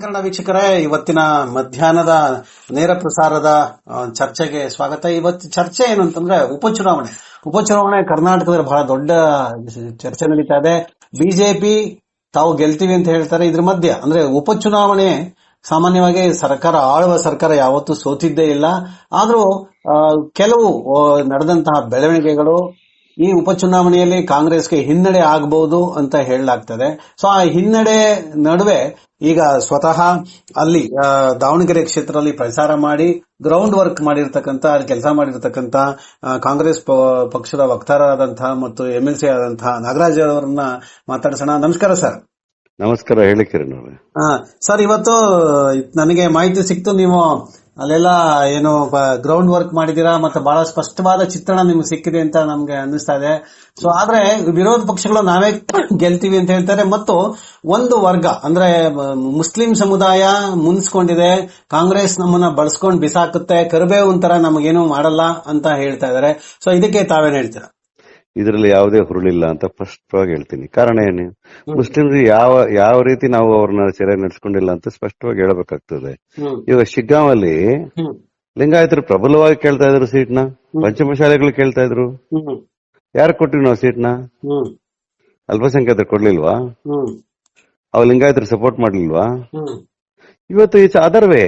ಕನ್ನಡ ವೀಕ್ಷಕರೇ, ಇವತ್ತಿನ ಮಧ್ಯಾಹ್ನದ ನೇರ ಪ್ರಸಾರದ ಚರ್ಚೆಗೆ ಸ್ವಾಗತ. ಇವತ್ತು ಚರ್ಚೆ ಏನು ಅಂತಂದ್ರೆ ಉಪಚುನಾವಣೆ ಕರ್ನಾಟಕದಲ್ಲಿ ಬಹಳ ದೊಡ್ಡ ಚರ್ಚೆ ನಡೀತಾ ಇದೆ. ಬಿಜೆಪಿ ತಾವು ಗೆಲ್ತೀವಿ ಅಂತ ಹೇಳ್ತಾರೆ. ಇದ್ರ ಮಧ್ಯೆ ಅಂದ್ರೆ ಉಪಚುನಾವಣೆ ಸಾಮಾನ್ಯವಾಗಿ ಆಳುವ ಸರ್ಕಾರ ಯಾವತ್ತೂ ಸೋತಿದ್ದೇ ಇಲ್ಲ. ಆದ್ರೂ ಕೆಲವು ನಡೆದಂತಹ ಬೆಳವಣಿಗೆಗಳು ಈ ಉಪಚುನಾವಣೆಯಲ್ಲಿ ಕಾಂಗ್ರೆಸ್ಗೆ ಹಿನ್ನಡೆ ಆಗಬಹುದು ಅಂತ ಹೇಳಲಾಗ್ತದೆ. ಸೊ ಆ ಹಿನ್ನಡೆ ನಡುವೆ ಈಗ ಸ್ವತಃ ಅಲ್ಲಿ ದಾವಣಗೆರೆ ಕ್ಷೇತ್ರದಲ್ಲಿ ಪ್ರಚಾರ ಮಾಡಿ ಗ್ರೌಂಡ್ ವರ್ಕ್ ಮಾಡಿರ್ತಕ್ಕಂಥ ಕೆಲಸ ಮಾಡಿರ್ತಕ್ಕಂಥ ಕಾಂಗ್ರೆಸ್ ಪಕ್ಷದ ವಕ್ತಾರರಾದಂತಹ ಮತ್ತು MLC ಆದಂತಹ ನಾಗರಾಜ್ ಅವರನ್ನ ಮಾತಾಡಿಸೋಣ. ನಮಸ್ಕಾರ ಸರ್. ನಮಸ್ಕಾರ. ಹೇಳಿ ಕಿರಣ್ ಅವರೇ. ಸರ್, ಇವತ್ತು ನನಗೆ ಮಾಹಿತಿ ಸಿಕ್ತು, ನೀವು ಅಲ್ಲೆಲ್ಲ ಏನು ಗ್ರೌಂಡ್ ವರ್ಕ್ ಮಾಡಿದೀರಾ ಮತ್ತೆ ಬಹಳ ಸ್ಪಷ್ಟವಾದ ಚಿತ್ರಣ ನಿಮ್ಗೆ ಸಿಕ್ಕಿದೆ ಅಂತ ನಮ್ಗೆ ಅನ್ನಿಸ್ತಾ ಇದೆ. ಸೊ ಆದ್ರೆ ವಿರೋಧ ಪಕ್ಷಗಳು ನಾವೇ ಗೆಲ್ತೀವಿ ಅಂತ ಹೇಳ್ತಾರೆ ಮತ್ತು ಒಂದು ವರ್ಗ ಅಂದ್ರೆ ಮುಸ್ಲಿಂ ಸಮುದಾಯ ಮುನ್ಸ್ಕೊಂಡಿದೆ, ಕಾಂಗ್ರೆಸ್ ನಮ್ಮನ್ನ ಬಳಸ್ಕೊಂಡು ಬಿಸಾಕುತ್ತೆ, ಕರಿಬೇವು ಒಂಥರ ನಮಗೇನು ಮಾಡಲ್ಲ ಅಂತ ಹೇಳ್ತಾ ಇದಾರೆ. ಸೊ ಇದಕ್ಕೆ ತಾವೇನ್ ಹೇಳ್ತೀರಾ? ಇದರಲ್ಲಿ ಯಾವುದೇ ಹುರುಳಿಲ್ಲ ಅಂತ ಸ್ಪಷ್ಟವಾಗಿ ಹೇಳ್ತೀನಿ. ಕಾರಣ ಏನು? ಮುಸ್ಲಿಮ್ಸ್ ಯಾವ ರೀತಿ ನಾವು ಅವ್ರನ್ನ ಸರಿಯಾಗಿ ನಡೆಸ್ಕೊಂಡಿಲ್ಲ ಅಂತ ಸ್ಪಷ್ಟವಾಗಿ ಹೇಳಬೇಕಾಗ್ತದೆ. ಇವಾಗ ಶಿಗ್ಗಾಂವಲ್ಲಿ ಲಿಂಗಾಯತರು ಪ್ರಬಲವಾಗಿ ಕೇಳ್ತಾ ಇದ್ರು ಸೀಟ್ನ, ಪಂಚಮಶಾಲೆಗಳು ಕೇಳ್ತಾ ಇದ್ರು. ಯಾರು ಕೊಟ್ಟಿವಿ ನಾವು ಸೀಟ್ನ? ಅಲ್ಪಸಂಖ್ಯಾತರು ಕೊಡ್ಲಿಲ್ವಾ? ಅವ್ ಲಿಂಗಾಯತರು ಸಪೋರ್ಟ್ ಮಾಡ್ಲಿಲ್ವಾ? ಇವತ್ತು ಇಟ್ಸ್ ಅದರ್ ವೇ.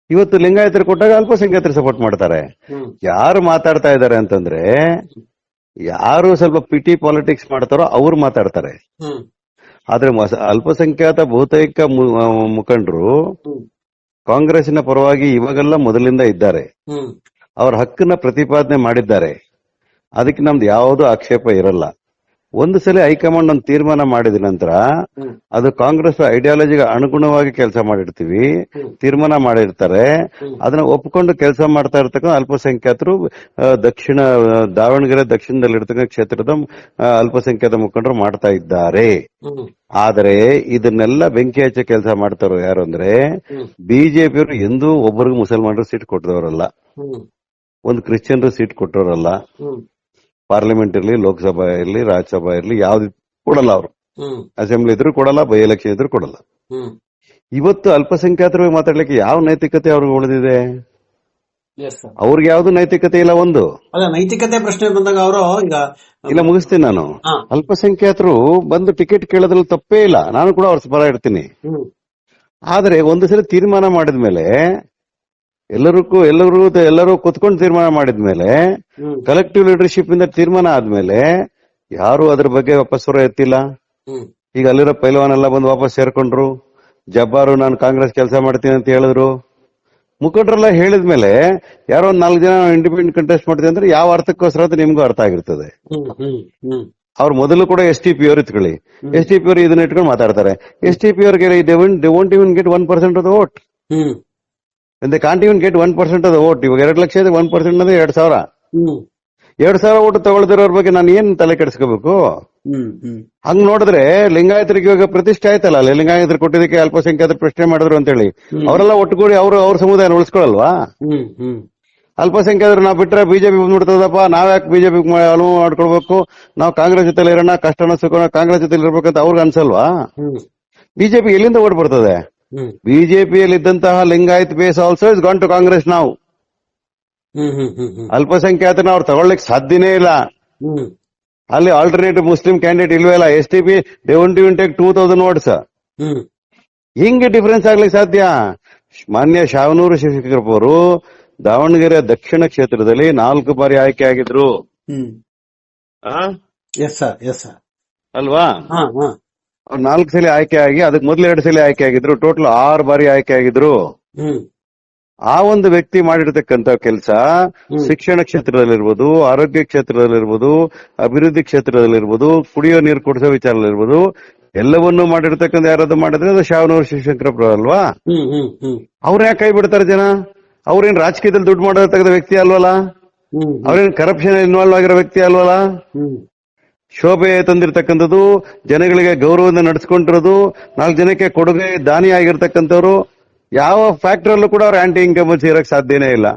ಇವತ್ತು ಲಿಂಗಾಯತರು ಕೊಟ್ಟಾಗ ಅಲ್ಪಸಂಖ್ಯಾತರು ಸಪೋರ್ಟ್ ಮಾಡ್ತಾರೆ. ಯಾರು ಮಾತಾಡ್ತಾ ಇದಾರೆ ಅಂತಂದ್ರೆ, ಯಾರು ಸ್ವಲ್ಪ ಪಿಟಿ ಪಾಲಿಟಿಕ್ಸ್ ಮಾಡ್ತಾರೋ ಅವ್ರು ಮಾತಾಡ್ತಾರೆ. ಆದ್ರೆ ಅಲ್ಪಸಂಖ್ಯಾತ ಬಹುತೇಕ ಮುಖಂಡರು ಕಾಂಗ್ರೆಸ್ಸಿನ ಪರವಾಗಿ ಇವಾಗೆಲ್ಲ ಮೊದಲಿಂದ ಇದ್ದಾರೆ. ಅವ್ರ ಹಕ್ಕನ್ನ ಪ್ರತಿಪಾದನೆ ಮಾಡಿದ್ದಾರೆ. ಅದಕ್ಕೆ ನಮ್ದು ಯಾವುದೂ ಆಕ್ಷೇಪ ಇರಲ್ಲ. ಒಂದು ಸಲ ಹೈಕಮಾಂಡ್ ಒಂದು ತೀರ್ಮಾನ ಮಾಡಿದ ನಂತರ ಅದು ಕಾಂಗ್ರೆಸ್ ಐಡಿಯಾಲಜಿಗೆ ಅನುಗುಣವಾಗಿ ಕೆಲಸ ಮಾಡಿರ್ತೀವಿ, ತೀರ್ಮಾನ ಮಾಡಿರ್ತಾರೆ. ಅದನ್ನ ಒಪ್ಪಿಕೊಂಡು ಕೆಲಸ ಮಾಡ್ತಾ ಇರ್ತಕ್ಕಂಥ ಅಲ್ಪಸಂಖ್ಯಾತರು ದಾವಣಗೆರೆ ದಕ್ಷಿಣದಲ್ಲಿರ್ತಕ್ಕಂಥ ಕ್ಷೇತ್ರದ ಅಲ್ಪಸಂಖ್ಯಾತ ಮುಖಂಡರು ಮಾಡ್ತಾ ಇದ್ದಾರೆ. ಆದರೆ ಇದನ್ನೆಲ್ಲ ಬೆಂಕಿ ಹಚ್ಚ ಕೆಲಸ ಮಾಡ್ತಾರೋ ಯಾರು ಅಂದ್ರೆ ಬಿಜೆಪಿಯವರು ಎಂದೂ ಒಬ್ಬರಿಗೂ ಮುಸಲ್ಮಾನರು ಸೀಟ್ ಕೊಟ್ಟದವರಲ್ಲ, ಒಂದು ಕ್ರಿಶ್ಚಿಯನ್ರು ಸೀಟ್ ಕೊಟ್ಟವರಲ್ಲ. ಪಾರ್ಲಿಮೆಂಟ್ ಇರ್ಲಿ, ಲೋಕಸಭಾ ಇರ್ಲಿ, ರಾಜ್ಯಸಭಾ ಇರ್ಲಿ, ಯಾವ್ದು ಕೊಡಲ್ಲ. ಅವರು ಅಸೆಂಬ್ಲಿ ಇದ್ರು ಕೊಡಲ್ಲ, ಬೈ ಎಲೆಕ್ಷನ್ ಇದ್ರು ಕೊಡಲ್ಲ. ಇವತ್ತು ಅಲ್ಪಸಂಖ್ಯಾತರ ಮಾತಾಡ್ಲಿಕ್ಕೆ ಯಾವ ನೈತಿಕತೆ ಅವ್ರಿಗೆ ಉಳಿದಿದೆ? ಅವ್ರಿಗೆ ಯಾವ್ದು ನೈತಿಕತೆ ಇಲ್ಲ. ಒಂದು ನೈತಿಕತೆ ಪ್ರಶ್ನೆ ಬಂದಾಗ ಅವರು ಇಲ್ಲ, ಮುಗಿಸ್ತೀನಿ ನಾನು. ಅಲ್ಪಸಂಖ್ಯಾತರು ಬಂದು ಟಿಕೆಟ್ ಕೇಳೋದ್ರಲ್ಲಿ ತಪ್ಪೇ ಇಲ್ಲ, ನಾನು ಕೂಡ ಅವ್ರ ಪರ ಇರ್ತೀನಿ. ಆದ್ರೆ ಒಂದು ಸಲ ತೀರ್ಮಾನ ಮಾಡಿದ್ಮೇಲೆ ಎಲ್ಲರೂ ಕುತ್ಕೊಂಡು ತೀರ್ಮಾನ ಮಾಡಿದ್ಮೇಲೆ, ಕಲೆಕ್ಟಿವ್ ಲೀಡರ್ಶಿಪ್ ಇಂದ ತೀರ್ಮಾನ ಆದ್ಮೇಲೆ ಯಾರು ಅದ್ರ ಬಗ್ಗೆ ವಾಪಸ್ ಸ್ವರ ಎತ್ತಿಲ್ಲ. ಈಗ ಅಲ್ಲಿರೋ ಪೈಲ್ವಾನೆಲ್ಲ ಬಂದು ವಾಪಸ್ ಸೇರ್ಕೊಂಡ್ರು. ಜಬ್ಬಾರು ನಾನು ಕಾಂಗ್ರೆಸ್ ಕೆಲಸ ಮಾಡ್ತೀನಿ ಅಂತ ಹೇಳಿದ್ರು. ಮುಖಂಡರೆಲ್ಲ ಹೇಳಿದ್ಮೇಲೆ ಯಾರೋ ಒಂದ್ 4 ಜನ ಇಂಡಿಪೆಂಡೆಂಟ್ ಕಂಟೆಸ್ಟ್ ಮಾಡ್ತೀನಿ ಅಂದ್ರೆ ಯಾವ ಅರ್ಥಕ್ಕೋಸ್ಕರ ಅಂತ ನಿಮ್ಗೂ ಅರ್ಥ ಆಗಿರ್ತದೆ. ಅವ್ರು ಮೊದಲು ಕೂಡ STP ಅವ್ರು ಇತ್ಕೊಳ್ಳಿ, STP ಅವರು ಇದನ್ನ ಇಟ್ಕೊಂಡು ಮಾತಾಡ್ತಾರೆ. STP ಅವ್ರಿಗೆ they won't even get 1% of the vote. They can't even get 1% of the vote. ಇವಾಗ 2 ಲಕ್ಷ 1% ಅಂದ್ರೆ 2,000. 2,000 ಓಟ್ ತಗೊಳ್ದಿರೋರ್ ಬಗ್ಗೆ ನಾನು ಏನ್ ತಲೆ ಕೆಡಿಸ್ಕೋಬೇಕು? ಹಂಗ್ ನೋಡಿದ್ರೆ ಲಿಂಗಾಯತರಿಗೆ ಇವಾಗ ಪ್ರತಿಷ್ಠೆ ಆಯ್ತಲ್ಲ, ಲಿಂಗಾಯತರು ಕೊಟ್ಟಿದ್ದಕ್ಕೆ ಅಲ್ಪಸಂಖ್ಯಾತರು ಪ್ರಶ್ನೆ ಮಾಡಿದ್ರು ಅಂತ ಹೇಳಿ ಅವರೆಲ್ಲ ಒಟ್ಟುಗೂಡಿ ಅವ್ರ ಸಮುದಾಯ ಉಳಿಸ್ಕೊಳಲ್ವಾ? ಅಲ್ಪಸಂಖ್ಯಾತರು ನಾವು ಬಿಟ್ರೆ ಬಿಜೆಪಿ ಬಂದ್ಬಿಡ್ತದಪ್ಪ, ನಾವ್ಯಾಕೆ ಬಿಜೆಪಿ ಅನುವು ಮಾಡ್ಕೊಳ್ಬೇಕು, ನಾವು ಕಾಂಗ್ರೆಸ್ ಜೊತೆ ಇರೋಣ, ಕಷ್ಟನ ಸುಖ ಕಾಂಗ್ರೆಸ್ ಜೊತೆ ಇರ್ಬೇಕಂತ ಅವ್ರಿಗೆ ಅನ್ಸಲ್ವಾ? ಬಿಜೆಪಿ ಎಲ್ಲಿಂದ ಓಟ್ ಬರ್ತದೆ? ಬಿಜೆಪಿಯಲ್ಲಿದ್ದಂತಹ Lingayat base also is gone to Congress. ನಾವು ಅಲ್ಪಸಂಖ್ಯಾತನ ಅವ್ರು ತಗೊಳ್ಳಿಕ್ ಸಾಧ್ಯನೇ ಇಲ್ಲ. ಅಲ್ಲಿ ಆಲ್ಟರ್ನೇಟಿವ್ ಮುಸ್ಲಿಂ ಕ್ಯಾಂಡಿಡೇಟ್ ಇಲ್ವೇ ಇಲ್ಲ. STP they won't even take 2,000 votes. ಹಿಂಗೆ ಡಿಫರೆನ್ಸ್ ಆಗ್ಲಿಕ್ಕೆ ಸಾಧ್ಯ? ಮಾನ್ಯ ಶಾವನೂರು ಶಿವಶಂಕರಪ್ಪ ಅವರು ದಾವಣಗೆರೆ ದಕ್ಷಿಣ ಕ್ಷೇತ್ರದಲ್ಲಿ 4 ಬಾರಿ ಆಯ್ಕೆ ಆಗಿದ್ರು ಅಲ್ವಾ? ಅವ್ರು 4 ಸಲ ಆಯ್ಕೆ ಆಗಿ ಅದಕ್ಕೆ ಮೊದಲು 2 ಸಲ ಆಯ್ಕೆ ಆಗಿದ್ರು. ಟೋಟಲ್ 6 ಬಾರಿ ಆಯ್ಕೆ ಆಗಿದ್ರು. ಆ ಒಂದು ವ್ಯಕ್ತಿ ಮಾಡಿರ್ತಕ್ಕಂತ ಕೆಲಸ ಶಿಕ್ಷಣ ಕ್ಷೇತ್ರದಲ್ಲಿರ್ಬೋದು, ಆರೋಗ್ಯ ಕ್ಷೇತ್ರದಲ್ಲಿರ್ಬೋದು, ಅಭಿವೃದ್ಧಿ ಕ್ಷೇತ್ರದಲ್ಲಿರ್ಬೋದು, ಕುಡಿಯೋ ನೀರು ಕೊಡಿಸೋ ವಿಚಾರದಲ್ಲಿರ್ಬೋದು, ಎಲ್ಲವನ್ನೂ ಮಾಡಿರ್ತಕ್ಕಂಥ ಯಾರಾದ್ರು ಮಾಡಿದ್ರೆ ಅದು ಶಾವನೂರು ಶಿವಶಂಕರಪ್ಪ ಅಲ್ವಾ? ಅವ್ರ ಯಾಕೆ ಕೈ ಬಿಡ್ತಾರೆ ಜನ? ಅವ್ರೇನ್ ರಾಜಕೀಯದಲ್ಲಿ ದುಡ್ಡು ಮಾಡಿರ್ತಕ್ಕಂಥ ವ್ಯಕ್ತಿ ಅಲ್ವಲ್ಲ? ಅವ್ರೇನ್ ಕರಪ್ಷನ್ ಇನ್ವಾಲ್ವ್ ಆಗಿರೋ ವ್ಯಕ್ತಿ ಅಲ್ವಲ್ಲ? ಶೋಭೆ ತಂದಿರ್ತಕ್ಕಂಥದ್ದು, ಜನಗಳಿಗೆ ಗೌರವದಿಂದ ನಡೆಸ್ಕೊಂಡಿರೋದು, 4 ಜನಕ್ಕೆ ಕೊಡುಗೆ ದಾನಿ ಆಗಿರ್ತಕ್ಕಂಥವ್ರು. ಯಾವ ಫ್ಯಾಕ್ಟರಲ್ಲೂ ಕೂಡ ಅವ್ರ ಆಂಟಿ ಇನ್ಕಮ್ ಸೇರಕ್ ಸಾಧ್ಯನೇ ಇಲ್ಲ.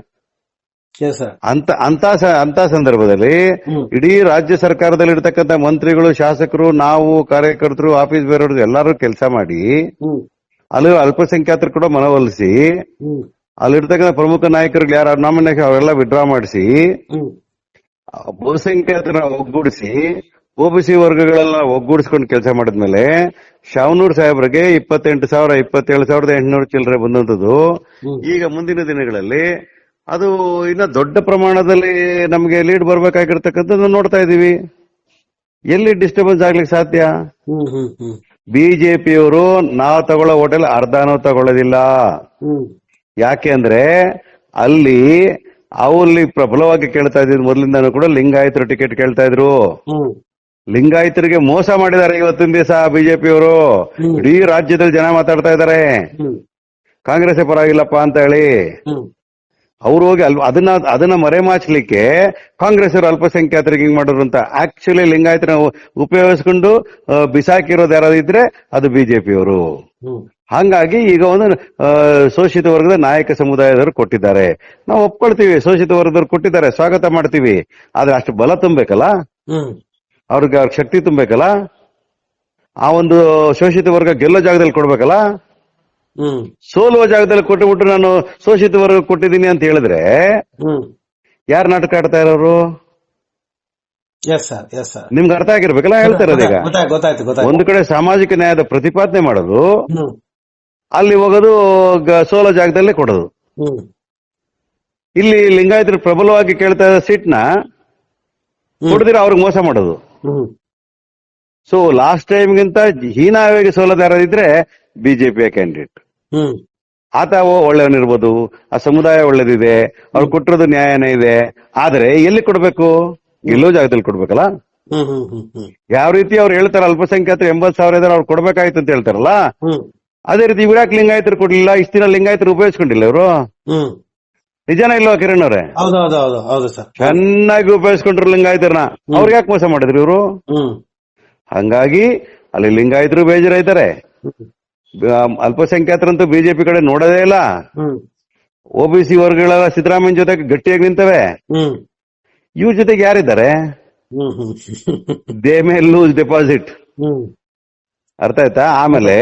ಅಂತ ಸಂದರ್ಭದಲ್ಲಿ ಇಡೀ ರಾಜ್ಯ ಸರ್ಕಾರದಲ್ಲಿ ಇರ್ತಕ್ಕಂಥ ಮಂತ್ರಿಗಳು, ಶಾಸಕರು, ನಾವು ಕಾರ್ಯಕರ್ತರು, ಆಫೀಸ್ ಬೇರೆಯವರು ಎಲ್ಲರೂ ಕೆಲಸ ಮಾಡಿ ಅಲ್ಲಿ ಅಲ್ಪಸಂಖ್ಯಾತರು ಕೂಡ ಮನವೊಲಿಸಿ ಅಲ್ಲಿರ್ತಕ್ಕಂಥ ಪ್ರಮುಖ ನಾಯಕರಿಗೆ ಯಾರು ನಾಮಿನೇಷನ್ ಅವರೆಲ್ಲ ವಿಡ್ರಾ ಮಾಡಿಸಿ ಬಹುಸಂಖ್ಯಾತರ ಒಗ್ಗೂಡಿಸಿ ಒಬಿಸಿ ವರ್ಗಗಳೆಲ್ಲ ಒಗ್ಗೂಡಿಸ್ಕೊಂಡು ಕೆಲಸ ಮಾಡಿದ್ಮೇಲೆ ಶಾವನೂರ್ ಸಾಹೇಬ್ರಿಗೆ 27,800 ಚಿಲ್ಲರೆ ಬಂದಂತದ್ದು ಈಗ ಮುಂದಿನ ದಿನಗಳಲ್ಲಿ ಅದು ಇನ್ನ ದೊಡ್ಡ ಪ್ರಮಾಣದಲ್ಲಿ ನಮಗೆ ಲೀಡ್ ಬರ್ಬೇಕಾಗಿರ್ತಕ್ಕಂಥದ್ದು ನೋಡ್ತಾ ಇದೀವಿ. ಎಲ್ಲಿ ಡಿಸ್ಟರ್ಬೆನ್ಸ್ ಆಗ್ಲಿಕ್ಕೆ ಸಾಧ್ಯ? ಬಿಜೆಪಿಯವರು ನಾವು ತಗೊಳ್ಳೋ ಹೋಟೆಲ್ ಅರ್ಧನೂ ತಗೊಳ್ಳೋದಿಲ್ಲ. ಯಾಕೆ ಅಂದ್ರೆ ಅಲ್ಲಿ ಪ್ರಬಲವಾಗಿ ಕೇಳ್ತಾ ಇದ್ರು, ಮೊದಲಿಂದಾನು ಕೂಡ ಲಿಂಗಾಯತರು ಟಿಕೆಟ್ ಕೇಳ್ತಾ ಇದ್ರು. ಲಿಂಗಾಯತರಿಗೆ ಮೋಸ ಮಾಡಿದ್ದಾರೆ ಇವತ್ತಿನ ದಿವಸ ಬಿಜೆಪಿಯವರು. ಇಡೀ ರಾಜ್ಯದಲ್ಲಿ ಜನ ಮಾತಾಡ್ತಾ ಇದ್ದಾರೆ ಕಾಂಗ್ರೆಸ್ ಪರವಾಗಿಲ್ಲಪ್ಪ ಅಂತ ಹೇಳಿ. ಅವ್ರು ಹೋಗಿ ಅದನ್ನ ಮರೆಮಾಚಲಿಕ್ಕೆ ಕಾಂಗ್ರೆಸ್ ಅವರು ಅಲ್ಪಸಂಖ್ಯಾತರಿಗೆ ಹಿಂಗ್ ಮಾಡಿದ್ರು ಅಂತ. ಆಕ್ಚುಲಿ ಲಿಂಗಾಯತನ ಉಪಯೋಗಿಸ್ಕೊಂಡು ಬಿಸಾಕಿರೋದು ಯಾರಾದಿದ್ರೆ ಅದು ಬಿಜೆಪಿಯವರು. ಹಂಗಾಗಿ ಈಗ ಒಂದು ಶೋಷಿತ ವರ್ಗದ ನಾಯಕ ಸಮುದಾಯದವರು ಕೊಟ್ಟಿದ್ದಾರೆ, ನಾವು ಒಪ್ಕೊಳ್ತೀವಿ. ಶೋಷಿತ ವರ್ಗದವ್ರು ಕೊಟ್ಟಿದ್ದಾರೆ, ಸ್ವಾಗತ ಮಾಡ್ತೀವಿ. ಆದ್ರೆ ಅಷ್ಟು ಬಲ ತುಂಬಬೇಕಲ್ಲ, ಅವ್ರಿಗೆ ಶಕ್ತಿ ತುಂಬಬೇಕಲ್ಲ. ಆ ಒಂದು ಶೋಷಿತ ವರ್ಗ ಗೆಲ್ಲೋ ಜಾಗದಲ್ಲಿ ಕೊಡ್ಬೇಕಲ್ಲ. ಸೋಲುವ ಜಾಗದಲ್ಲಿ ಕೊಟ್ಟುಬಿಟ್ಟು ನಾನು ಶೋಷಿತ ವರ್ಗ ಕೊಟ್ಟಿದ್ದೀನಿ ಅಂತ ಹೇಳಿದ್ರೆ ಯಾರು ನಾಟಕ ಆಡ್ತಾ ಇರೋರು? ನಿಮ್ಗೆ ಅರ್ಥ ಆಗಿರ್ಬೇಕಲ್ಲ ಹೇಳ್ತಾರೆ. ಈಗ ಒಂದು ಕಡೆ ಸಾಮಾಜಿಕ ನ್ಯಾಯದ ಪ್ರತಿಪಾದನೆ ಮಾಡೋದು, ಅಲ್ಲಿ ಹೋಗೋದು ಸೋಲೋ ಜಾಗದಲ್ಲೇ ಕೊಡೋದು. ಇಲ್ಲಿ ಲಿಂಗಾಯತರು ಪ್ರಬಲವಾಗಿ ಕೇಳ್ತಾ ಇರೋ ಸೀಟ್ನ ಕೊಡದಿರ ಅವ್ರಿಗೆ ಮೋಸ ಮಾಡೋದು. ಸೊ ಲಾಸ್ಟ್ ಟೈಮ್ಗಿಂತ ಹೀನಾವಾಗಿ ಸೋಲದ ಯಾರಿದ್ರೆ ಬಿಜೆಪಿಯ ಕ್ಯಾಂಡಿಡೇಟ್. ಆತ ಒಳ್ಳೆಯವನಿರ್ಬೋದು, ಆ ಸಮುದಾಯ ಒಳ್ಳೇದಿದೆ, ಅವ್ರು ಕೊಟ್ಟಿರೋದು ನ್ಯಾಯನೇ ಇದೆ. ಆದ್ರೆ ಎಲ್ಲಿ ಕೊಡ್ಬೇಕು? ಎಲ್ಲೋ ಜಾಗದಲ್ಲಿ ಕೊಡ್ಬೇಕಲ್ಲ. ಯಾವ ರೀತಿ ಅವ್ರು ಹೇಳ್ತಾರ ಅಲ್ಪಸಂಖ್ಯಾತರು 80,000 ಇದಾರೆ ಅವ್ರು ಕೊಡ್ಬೇಕಾಯ್ತು ಅಂತ ಹೇಳ್ತಾರಲ್ಲ, ಅದೇ ರೀತಿ ಇವ್ರಾಕ್ ಲಿಂಗಾಯತರು ಕೊಡ್ಲಿಲ್ಲ? ಇಷ್ಟ ದಿನ ಲಿಂಗಾಯತರು ಉಪಯೋಗಿಸ್ಕೊಂಡಿಲ್ಲ ಇವರು. ನಿಜಾನ ಇಲ್ವಾ ಕಿರಣ್ ಅವ್ರೆ? ಚೆನ್ನಾಗಿ ಉಪಯೋಗಿಸ್ಕೊಂಡ್ರು ಲಿಂಗಾಯತರನ್ನ. ಅವ್ರಿಗೆ ಯಾಕೆ ಮೋಸ ಮಾಡಿದ್ರು ಇವರು? ಹಂಗಾಗಿ ಅಲ್ಲಿ ಲಿಂಗಾಯತರು ಬೇಜಾರಾಯ್ತಾರೆ, ಅಲ್ಪಸಂಖ್ಯಾತರಂತೂ ಬಿಜೆಪಿ ಕಡೆ ನೋಡೋದೇ ಇಲ್ಲ. ಒಬಿಸಿ ವರ್ಗಗಳೆಲ್ಲ ಸಿದ್ದರಾಮಯ್ಯ ಜೊತೆಗೆ ಗಟ್ಟಿಯಾಗಿ ನಿಂತವೆ. ಇವ್ರ ಜೊತೆಗೆ ಯಾರಿದ್ದಾರೆ? They may loose deposit. ಅರ್ಥ ಆಯ್ತಾ? ಆಮೇಲೆ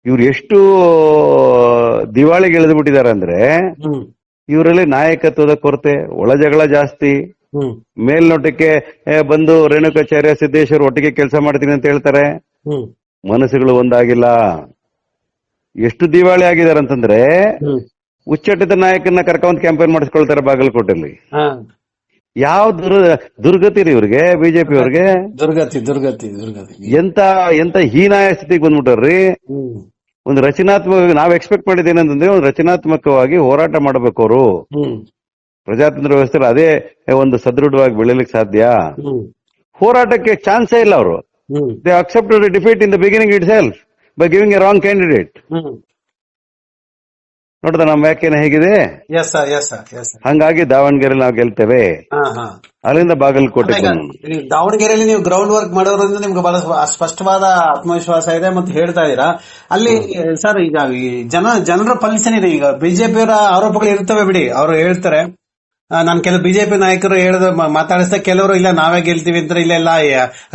ಇವ್ರು ಎಷ್ಟು ದಿವಾಳಿಗೆ ಎಳೆದು ಬಿಟ್ಟಿದ್ದಾರೆ ಅಂದ್ರೆ, ಇವರಲ್ಲಿ ನಾಯಕತ್ವದ ಕೊರತೆ, ಒಳಜಗಳ ಜಾಸ್ತಿ. ಮೇಲ್ನೋಟಕ್ಕೆ ಬಂದು ರೇಣುಕಾಚಾರ್ಯ ಸಿದ್ದೇಶ್ವರ್ ಒಟ್ಟಿಗೆ ಕೆಲಸ ಮಾಡ್ತೀನಿ ಅಂತ ಹೇಳ್ತಾರೆ, ಮನಸ್ಸುಗಳು ಒಂದಾಗಿಲ್ಲ. ಎಷ್ಟು ದಿವಾಳಿ ಆಗಿದ್ದಾರೆ ಅಂತಂದ್ರೆ ಉಚ್ಚಟದ ನಾಯಕನ ಕರ್ಕೊಂಡ್ ಕ್ಯಾಂಪೇನ್ ಮಾಡಿಸ್ಕೊಳ್ತಾರೆ ಬಾಗಲಕೋಟೆಯಲ್ಲಿ. ಯಾವ ದುರ್ಗತಿ ರೀ ಇವ್ರಿಗೆ, ಬಿಜೆಪಿ ಅವ್ರಿಗೆ ದುರ್ಗತಿ ದುರ್ಗತಿ ದುರ್ಗತಿ. ಎಂತ ಹೀನಾಯ ಸ್ಥಿತಿಗೆ ಬಂದ್ಬಿಟ್ಟಾರ್ರಿ. ಒಂದು ರಚನಾತ್ಮಕ ನಾವ್ ಎಕ್ಸ್ಪೆಕ್ಟ್ ಮಾಡಿದ್ದೇನಂತಂದ್ರೆ ಒಂದು ರಚನಾತ್ಮಕವಾಗಿ ಹೋರಾಟ ಮಾಡಬೇಕು ಅವರು. ಪ್ರಜಾತಂತ್ರ ವ್ಯವಸ್ಥೆ ಅದೇ ಒಂದು ಸದೃಢವಾಗಿ ಬೆಳಿಲಿಕ್ಕೆ ಸಾಧ್ಯ. ಹೋರಾಟಕ್ಕೆ ಚಾನ್ಸೇ ಇಲ್ಲ ಅವರು. They accepted defeat in the beginning it self by giving A wrong candidate. ನೋಡ್ದ ನಮ್ಮ ವ್ಯಾಖ್ಯಾನ ಹೇಗಿದೆ. ಹಂಗಾಗಿ ದಾವಣಗೆರೆ ನಾವು ಗೆಲ್ತೇವೆ, ಅಲ್ಲಿಂದ ಬಾಗಲಕೋಟೆ. ದಾವಣಗೆರೆಯಲ್ಲಿ ನೀವು ಗ್ರೌಂಡ್ ವರ್ಕ್ ಮಾಡೋದ್ರಿಂದ ನಿಮ್ಗೆ ಬಹಳ ಸ್ಪಷ್ಟವಾದ ಆತ್ಮವಿಶ್ವಾಸ ಇದೆ ಮತ್ತು ಹೇಳ್ತಾ ಇದೀರಾ. ಅಲ್ಲಿ ಸರ್ ಈಗ ಜನರ ಪಲ್ಸೇನಿದೆ. ಈಗ ಬಿಜೆಪಿಯವರ ಆರೋಪಗಳು ಇರ್ತವೆ ಬಿಡಿ, ಅವರು ಹೇಳ್ತಾರೆ. ನಾನು ಕೆಲವು ಬಿಜೆಪಿ ನಾಯಕರು ಹೇಳಿದ ಮಾತಾಡಿಸ್ತಾ ಕೆಲವರು ಇಲ್ಲ ನಾವೇ ಗೆಲ್ತೀವಿ ಅಂತ. ಇಲ್ಲ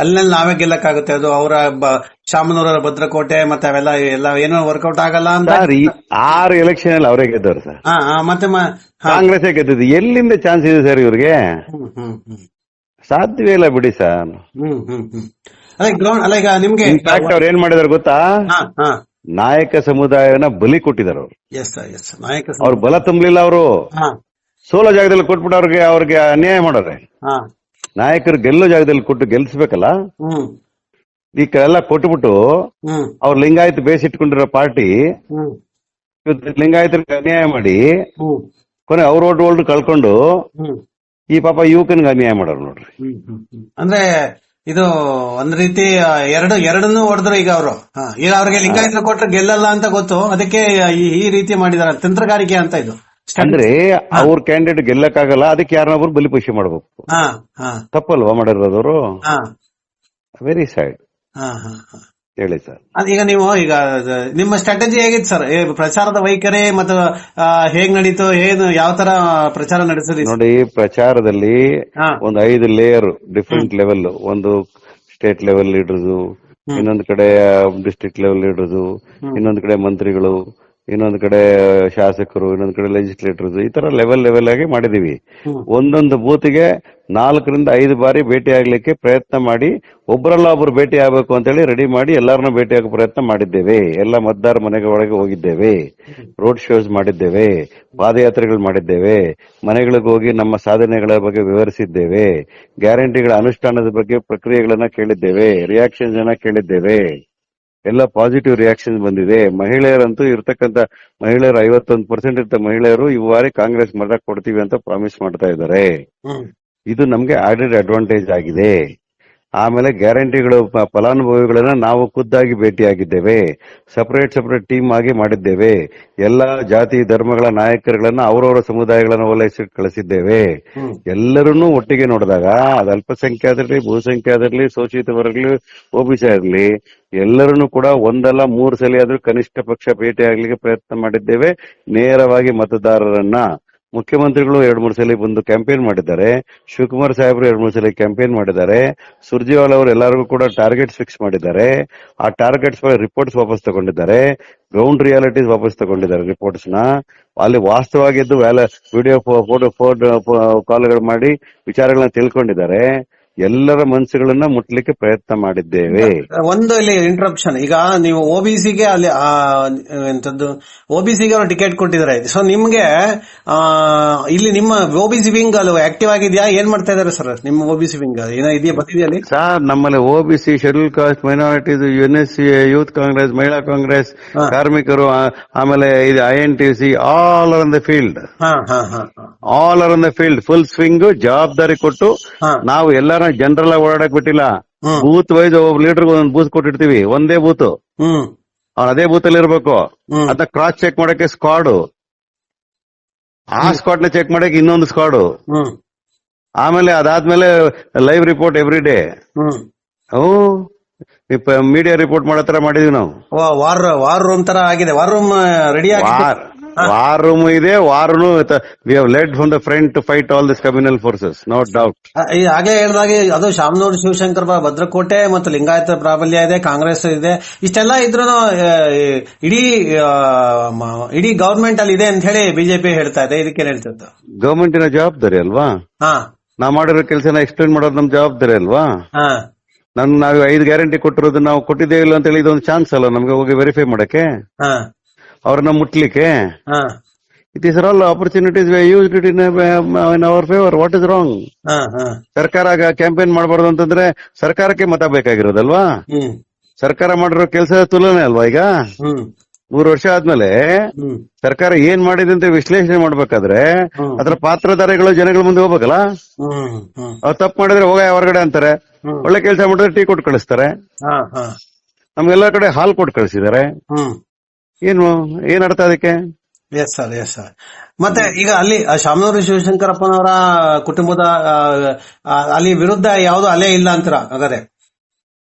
ಅಲ್ಲಿ ನಾವೇ ಗೆಲ್ಲಕ್ಕಾಗುತ್ತೆ, ಅದು ಅವರ ಶಾಮನೂರ ಭದ್ರಕೋಟೆ ಮತ್ತೆ ಅವೆಲ್ಲ ಎಲ್ಲ ಏನೋ ವರ್ಕೌಟ್ ಆಗಲ್ಲ ಅಂತ. 6 ಎಲೆಕ್ಷನ್ ಅಲ್ಲಿ ಅವರೇ ಗೆದ್ದವ್ರು ಸರ್. ಮತ್ತೆ ಕಾಂಗ್ರೆಸ್ ಗೆದ್ದಿದ್ದು. ಎಲ್ಲಿಂದ ಚಾನ್ಸ್ ಇದೆ ಸರ್ ಇವ್ರಿಗೆ? ಸಾಧ್ಯವೇ ಇಲ್ಲ ಬಿಡಿ ಸರ್. ಅದೇ ಗ್ರೌಂಡ್ ಅಲ್ಲ. ಈಗ ನಿಮ್ಗೆ ಇನ್ಫ್ಯಾಕ್ಟ್ ಅವ್ರು ಏನ್ ಮಾಡಿದಾರೆ ಗೊತ್ತಾ? ನಾಯಕ ಸಮುದಾಯನ ಬಲಿ ಕೊಟ್ಟಿದ್ದಾರೆ ಅವರು. ಅವ್ರ ಬಲ ತುಂಬಲಿಲ್ಲ ಅವರು. ಸೋಲೋ ಜಾಗದಲ್ಲಿ ಕೊಟ್ಬಿಟ್ಟು ಅವ್ರಿಗೆ ಅನ್ಯಾಯ ಮಾಡೋರೆ. ನಾಯಕರು ಗೆಲ್ಲೋ ಜಾಗದಲ್ಲಿ ಕೊಟ್ಟು ಗೆಲ್ಸ್ಬೇಕಲ್ಲ. ಈ ಎಲ್ಲ ಕೊಟ್ಬಿಟ್ಟು ಅವ್ರ ಲಿಂಗಾಯತ್ ಬೇಸಿಟ್ಕೊಂಡಿರೋ ಪಾರ್ಟಿ ಲಿಂಗಾಯತರಿಗೆ ಅನ್ಯಾಯ ಮಾಡಿ ಕೊನೆ ಅವ್ರ ಓಟ್ ಕಳ್ಕೊಂಡು ಈ ಪಾಪ ಯುವಕನಿಗೆ ಅನ್ಯಾಯ ಮಾಡೋರು ನೋಡ್ರಿ. ಅಂದ್ರೆ ಇದು ಒಂದ್ ರೀತಿ ಎರಡನ್ನೂ ಹೊಡೆದ್ರು. ಈಗ ಅವರು ಈಗ ಅವ್ರಿಗೆ ಲಿಂಗಾಯತರು ಕೊಟ್ರೆ ಗೆಲ್ಲಲ್ಲ ಅಂತ ಗೊತ್ತು, ಅದಕ್ಕೆ ಈ ರೀತಿ ಮಾಡಿದಾರೆ. ತಂತ್ರಗಾರಿಕೆ ಅಂತ ಇದು. ಅಂದ್ರೆ ಅವ್ರ ಕ್ಯಾಂಡಿಡೇಟ್ ಗೆಲ್ಲಕ್ಕಾಗಲ್ಲ, ಅದಕ್ಕೆ ಯಾರನ್ನೊಬ್ರು ಬಲಿಪಶು ಮಾಡ್ಬೇಕು. ತಪ್ಪಲ್ವಾ ಮಾಡಿರೋದವರು? Very side. ಹೇಳಿ ಸರ್. ಈಗ ನೀವು ಈಗ ನಿಮ್ಮ ಸ್ಟ್ರಾಟಜಿ ಹೇಗಿತ್ತು ಸರ್? ಪ್ರಚಾರದ ವೈಖರಿ ಮತ್ತು ಹೇಗ್ ನಡೀತು, ಏನು ಯಾವ ತರ ಪ್ರಚಾರ ನಡೆಸಿದ್ರಿ? ನೋಡಿ, ಪ್ರಚಾರದಲ್ಲಿ ಒಂದು 5 ಲೇಯರ್ ಡಿಫ್ರೆಂಟ್ ಲೆವೆಲ್. ಒಂದು ಸ್ಟೇಟ್ ಲೆವೆಲ್ ಲೀಡರ್ಸ್, ಇನ್ನೊಂದ್ ಕಡೆ ಡಿಸ್ಟ್ರಿಕ್ಟ್ ಲೆವೆಲ್ ಲೀಡರ್ಸ್, ಇನ್ನೊಂದ್ ಕಡೆ ಮಂತ್ರಿಗಳು, ಇನ್ನೊಂದ್ ಕಡೆ ಶಾಸಕರು, ಇನ್ನೊಂದ್ ಕಡೆ ಲೆಜಿಸ್ಲೇಟರ್ಸ್, ಈ ತರ ಲೆವೆಲ್ ಆಗಿ ಮಾಡಿದೀವಿ. ಒಂದೊಂದು ಬೂತ್ಗೆ 4 ರಿಂದ 5 ಬಾರಿ ಭೇಟಿ ಆಗ್ಲಿಕ್ಕೆ ಪ್ರಯತ್ನ ಮಾಡಿ, ಒಬ್ಬರಲ್ಲ ಒಬ್ರು ಭೇಟಿ ಆಗ್ಬೇಕು ಅಂತ ಹೇಳಿ ರೆಡಿ ಮಾಡಿ ಎಲ್ಲರನ್ನೂ ಭೇಟಿ ಆಗೋ ಪ್ರಯತ್ನ ಮಾಡಿದ್ದೇವೆ. ಎಲ್ಲ ಮತದಾರ ಮನೆಗೆ ಒಳಗೆ ಹೋಗಿದ್ದೇವೆ, ರೋಡ್ ಶೋಸ್ ಮಾಡಿದ್ದೇವೆ, ಪಾದಯಾತ್ರೆಗಳು ಮಾಡಿದ್ದೇವೆ, ಮನೆಗಳಿಗೆ ಹೋಗಿ ನಮ್ಮ ಸಾಧನೆಗಳ ಬಗ್ಗೆ ವಿವರಿಸಿದ್ದೇವೆ, ಗ್ಯಾರಂಟಿಗಳ ಅನುಷ್ಠಾನದ ಬಗ್ಗೆ ಪ್ರಕ್ರಿಯೆಗಳನ್ನ ಕೇಳಿದ್ದೇವೆ, ರಿಯಾಕ್ಷನ್ಸ್ ಅನ್ನ ಕೇಳಿದ್ದೇವೆ. ಎಲ್ಲ ಪಾಸಿಟಿವ್ ರಿಯಾಕ್ಷನ್ ಬಂದಿದೆ. ಮಹಿಳೆಯರಂತೂ ಇರ್ತಕ್ಕಂಥ ಮಹಿಳೆಯರು 51% ಇರ್ತ ಮಹಿಳೆಯರು ಈ ಬಾರಿ ಕಾಂಗ್ರೆಸ್ ಮತ ಕೊಡ್ತೀವಿ ಅಂತ ಪ್ರಾಮಿಸ್ ಮಾಡ್ತಾ ಇದ್ದಾರೆ. ಇದು ನಮ್ಗೆ ಆಡೆಡ್ ಅಡ್ವಾಂಟೇಜ್ ಆಗಿದೆ. ಆಮೇಲೆ ಗ್ಯಾರಂಟಿಗಳು ಫಲಾನುಭವಿಗಳನ್ನ ನಾವು ಖುದ್ದಾಗಿ ಭೇಟಿಯಾಗಿದ್ದೇವೆ, ಸಪರೇಟ್ ಟೀಮ್ ಆಗಿ ಮಾಡಿದ್ದೇವೆ. ಎಲ್ಲಾ ಜಾತಿ ಧರ್ಮಗಳ ನಾಯಕರುಗಳನ್ನ ಅವರವರ ಸಮುದಾಯಗಳನ್ನ ಓಲೈಸಿ ಕಳಿಸಿದ್ದೇವೆ. ಎಲ್ಲರನ್ನೂ ಒಟ್ಟಿಗೆ ನೋಡಿದಾಗ ಅದು ಅಲ್ಪಸಂಖ್ಯಾತರಿರ್ಲಿ, ಬಹುಸಂಖ್ಯಾತರಿರ್ಲಿ, ಶೋಷಿತ ವರ್ಗಲಿ, OBC ಇರಲಿ, ಎಲ್ಲರನ್ನೂ ಕೂಡ 1 ಅಲ್ಲ 3 ಸಲ ಆದ್ರೂ ಕನಿಷ್ಠ ಪಕ್ಷ ಭೇಟಿ ಆಗ್ಲಿಕ್ಕೆ ಪ್ರಯತ್ನ ಮಾಡಿದ್ದೇವೆ. ನೇರವಾಗಿ ಮತದಾರರನ್ನ ಮುಖ್ಯಮಂತ್ರಿಗಳು 2-3 ಸಲ ಬಂದು ಕ್ಯಾಂಪೇನ್ ಮಾಡಿದ್ದಾರೆ. ಶಿವಕುಮಾರ್ ಸಾಹೇಬರು 2-3 ಸಲ ಕ್ಯಾಂಪೇನ್ ಮಾಡಿದ್ದಾರೆ. ಸುರ್ಜೇವಾಲಾ ಅವರು ಎಲ್ಲರಿಗೂ ಕೂಡ ಟಾರ್ಗೆಟ್ಸ್ ಫಿಕ್ಸ್ ಮಾಡಿದ್ದಾರೆ. ಆ ಟಾರ್ಗೆಟ್ಸ್ ರಿಪೋರ್ಟ್ಸ್ ವಾಪಸ್ ತಗೊಂಡಿದ್ದಾರೆ. ಗ್ರೌಂಡ್ ರಿಯಾಲಿಟೀಸ್ ವಾಪಸ್ ತಗೊಂಡಿದ್ದಾರೆ ರಿಪೋರ್ಟ್ಸ್ ನ. ಅಲ್ಲಿ ವಾಸ್ತವವಾಗಿದ್ದು ವಿಡಿಯೋ ಕಾಲ್ಗಳು ಮಾಡಿ ವಿಚಾರಗಳನ್ನ ತಿಳ್ಕೊಂಡಿದ್ದಾರೆ. ಎಲ್ಲರ ಮನಸ್ಸುಗಳನ್ನ ಮುಟ್ಲಿಕ್ಕೆ ಪ್ರಯತ್ನ ಮಾಡಿದ್ದೇವೆ. ಒಂದು ಇಲ್ಲಿ ಇಂಟ್ರಪ್ಷನ್. ಈಗ ನೀವು OBCಗೆ ಅಲ್ಲಿ ಎಂತದ್ದು OBCಗೆ ಅವರು ಟಿಕೆಟ್ ಕೊಟ್ಟಿದ್ದಾರೆ. ಸೊ ನಿಮ್ಗೆ ಇಲ್ಲಿ ನಿಮ್ಮ OBC ವಿಂಗ್ ಅಲ್ಲಿ ಆಕ್ಟಿವ್ ಆಗಿದೆಯಾ? ಏನ್ ಮಾಡ್ತಾ ಇದಾರೆ ಸರ್ ನಿಮ್ಮ OBC ವಿಂಗ್? ಏನೋ ಇದೆಯಾ ಬರ್ತಿದೆಯಾ ಅಲ್ಲಿ? ಸರ್ ನಮ್ಮಲ್ಲಿ OBC, schedule caste, minorities, UNSC, youth Congress, ಮಹಿಳಾ ಕಾಂಗ್ರೆಸ್, ಕಾರ್ಮಿಕರು, ಆಮೇಲೆ ಇದು INTC, all are in the field. All are in the field. Full swing ಜವಾಬ್ದಾರಿ ಕೊಟ್ಟು ನಾವು ಎಲ್ಲಾರ ಜನರಲ್ ಆಗಿ ಓಡಾಡಕ್ ಬಿಟ್ಟಿಲ್ಲ. ಬೂತ್ ವೈಸ್ ಒಬ್ಬ ಲೀಡರ್ ಒಂದೊಂದು ಬೂತ್ ಕೊಟ್ಟಿರ್ತೀವಿ. ಒಂದೇ ಬೂತ್, ಅವ್ನು ಅದೇ ಬೂತ್ ಅಲ್ಲಿ ಇರ್ಬೇಕು. ಅದನ್ನ ಕ್ರಾಸ್ ಚೆಕ್ ಮಾಡಕ್ಕೆ ಸ್ಕ್ವಾಡ್, ಆ ಸ್ಕ್ವಾಡ್ ನ ಚೆಕ್ ಮಾಡಕ್ಕೆ ಇನ್ನೊಂದು ಸ್ಕ್ವಾಡ್, ಆಮೇಲೆ ಅದಾದ್ಮೇಲೆ live report every day. Media report ಮಾಡೋ ತರ ಮಾಡಿದೀವಿ ನಾವು. ವಾರ್ ರೂಮ್ ತರ ಆಗಿದೆ. ವಾರ್ ರೂಮ್ ರೆಡಿ ಆಗಿದೆ. ವಾರ್ ರೂಮ್ ಇದೆ. ವಾರ್ನು we have led from the front to fight all this communal forces, no doubt. ಹಾಗೆ ಹೇಳಿದಾಗೆ ಅದು ಶಾಮನೂರು ಶಿವಶಂಕರ್ ಭದ್ರಕೋಟೆ ಮತ್ತು ಲಿಂಗಾಯತ ಪ್ರಾಬಲ್ಯ ಇದೆ, ಕಾಂಗ್ರೆಸ್ ಇದೆ. ಇಷ್ಟೆಲ್ಲ ಇದ್ರೂ ಇಡೀ ಗವರ್ಮೆಂಟ್ ಅಲ್ಲಿ ಇದೆ ಅಂತ ಹೇಳಿ ಬಿಜೆಪಿ ಹೇಳ್ತಾ ಇದೆ. ಇದಕ್ಕೇನ್ ಹೇಳ್ತಿತ್ತು? ಗವರ್ಮೆಂಟಿನ ಜವಾಬ್ದಾರಿ ಅಲ್ವಾ? ನಾವ್ ಮಾಡಿರೋ ಕೆಲಸನ ಎಕ್ಸ್ಪ್ಲೇನ್ ಮಾಡೋದು ನಮ್ ಜವಾಬ್ದಾರಿ ಅಲ್ವಾ? ನಾವು 5 ಗ್ಯಾರಂಟಿ ಕೊಟ್ಟಿರೋದು ನಾವು ಕೊಟ್ಟಿದ್ದೇವೆ ಇಲ್ಲ ಅಂತ ಹೇಳಿ ಇದೊಂದು ಚಾನ್ಸ್ ಅಲ್ಲ ನಮ್ಗೆ ಹೋಗಿ ವೆರಿಫೈ ಮಾಡಕ್ಕೆ, ಅವ್ರನ್ನ ಮುಟ್ಲಿಕ್ಕೆ. It is all opportunities we used it in our favour. What is wrong? ಸರ್ಕಾರ ಕ್ಯಾಂಪೇನ್ ಮಾಡಬಾರ್ದು ಅಂತಂದ್ರೆ ಸರ್ಕಾರಕ್ಕೆ ಮತ ಬೇಕಾಗಿರೋದಲ್ವಾ? ಸರ್ಕಾರ ಮಾಡಿರೋ ಕೆಲಸದ ತುಲನೆ ಅಲ್ವಾ? ಈಗ 3 ವರ್ಷ ಆದ್ಮೇಲೆ ಸರ್ಕಾರ ಏನ್ ಮಾಡಿದೆ ಅಂತ ವಿಶ್ಲೇಷಣೆ ಮಾಡ್ಬೇಕಾದ್ರೆ ಅದ್ರ ಪಾತ್ರಧಾರಿಗಳು ಜನಗಳ ಮುಂದೆ ಹೋಗ್ಬೇಕಲ್ಲ. ಅವ್ರು ತಪ್ಪು ಮಾಡಿದ್ರೆ ಹೋಗ ಹೊರಗಡೆ ಅಂತಾರೆ, ಒಳ್ಳೆ ಕೆಲಸ ಮಾಡಿದ್ರೆ ಟೀ ಕೊಟ್ಟು ಕಳಿಸ್ತಾರೆ. ನಮ್ಗೆಲ್ಲಾ ಕಡೆ ಹಾಲ್ ಕೊಟ್ಟು ಕಳಿಸಿದ್ದಾರೆ. ಏನ್ ಅರ್ಥ ಅದಕ್ಕೆ? Yes sir. ಮತ್ತೆ ಈಗ ಅಲ್ಲಿ ಶಾಮನೂರು ಶಿವಶಂಕರಪ್ಪನವರ ಕುಟುಂಬದ ಅಲ್ಲಿ ವಿರುದ್ಧ ಯಾವ್ದು ಅಲೆ ಇಲ್ಲ ಅಂತೀರ? ಹಾಗಾದ್ರೆ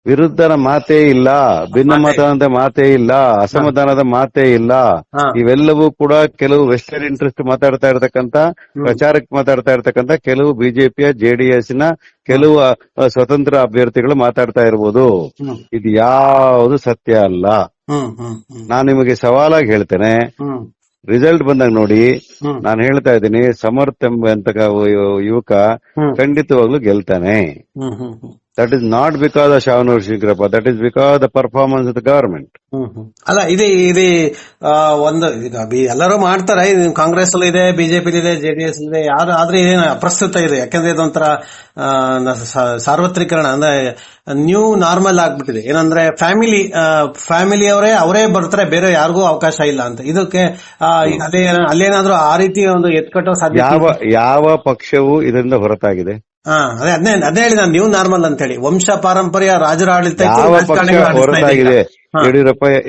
ವಿರುದ್ಧನ ಮಾತೇ ಇಲ್ಲ, ಭಿನ್ನಮತದ ಮಾತೇ ಇಲ್ಲ, ಅಸಮಾಧಾನದ ಮಾತೇ ಇಲ್ಲ. ಇವೆಲ್ಲವೂ ಕೂಡ ಕೆಲವು ವೆಸ್ಟರ್ನ್ ಇಂಟ್ರೆಸ್ಟ್ ಮಾತಾಡ್ತಾ ಇರ್ತಕ್ಕಂಥ, ಪ್ರಚಾರಕ್ಕೆ ಮಾತಾಡ್ತಾ ಇರ್ತಕ್ಕಂಥ ಕೆಲವು ಬಿಜೆಪಿಯ JDS ನ ಕೆಲವು ಸ್ವತಂತ್ರ ಅಭ್ಯರ್ಥಿಗಳು ಮಾತಾಡ್ತಾ ಇರ್ಬೋದು. ಇದು ಯಾವುದು ಸತ್ಯ ಅಲ್ಲ. ನಾನು ನಿಮಗೆ ಸವಾಲಾಗಿ ಹೇಳ್ತೇನೆ, ರಿಸಲ್ಟ್ ಬಂದಾಗ ನೋಡಿ. ನಾನು ಹೇಳ್ತಾ ಇದ್ದೀನಿ, ಸಮರ್ಥ ಎಂಬ ಯುವಕ ಖಂಡಿತವಾಗ್ಲೂ ಗೆಲ್ತಾನೆ. That is not because of Shavanur Shinkrappa. That is because of the performance of the government. ಅಲ್ಲ ಇದು ಒಂದು ಎಲ್ಲರೂ ಮಾಡ್ತಾರೆ. ಕಾಂಗ್ರೆಸ್ ಅಲ್ಲಿ ಇದೆ, ಬಿಜೆಪಿ ಇದೆ, JDS ಇದೆ. ಆದ್ರೆ ಇದೇನು ಅಪ್ರಸ್ತುತ ಇದೆ. ಯಾಕಂದ್ರೆ ಇದೊಂಥರ ಸಾರ್ವತ್ರಿಕರಣ ಅಂದ್ರೆ ನ್ಯೂ ನಾರ್ಮಲ್ ಆಗ್ಬಿಟ್ಟಿದೆ. ಏನಂದ್ರೆ ಫ್ಯಾಮಿಲಿ ಅವರೇ ಬರ್ತಾರೆ, ಬೇರೆ ಯಾರಿಗೂ ಅವಕಾಶ ಇಲ್ಲ ಅಂತ. ಇದಕ್ಕೆ ಅಲ್ಲೇನಾದ್ರೂ ಆ ರೀತಿ ಒಂದು ಎತ್ಕಟ್ಟೋ ಸಾಧ್ಯ? ಯಾವ ಪಕ್ಷವು ಇದರಿಂದ ಹೊರತಾಗಿದೆ? ಅದೇ ಹೇಳಿ ನಾನು ನ್ಯೂ ನಾರ್ಮಲ್ ಅಂತ ಹೇಳಿ. ವಂಶ ಪಾರಂಪರ್ಯ ರಾಜರ ಆಡಳಿತ ಹೊರತಾಗಿದೆ.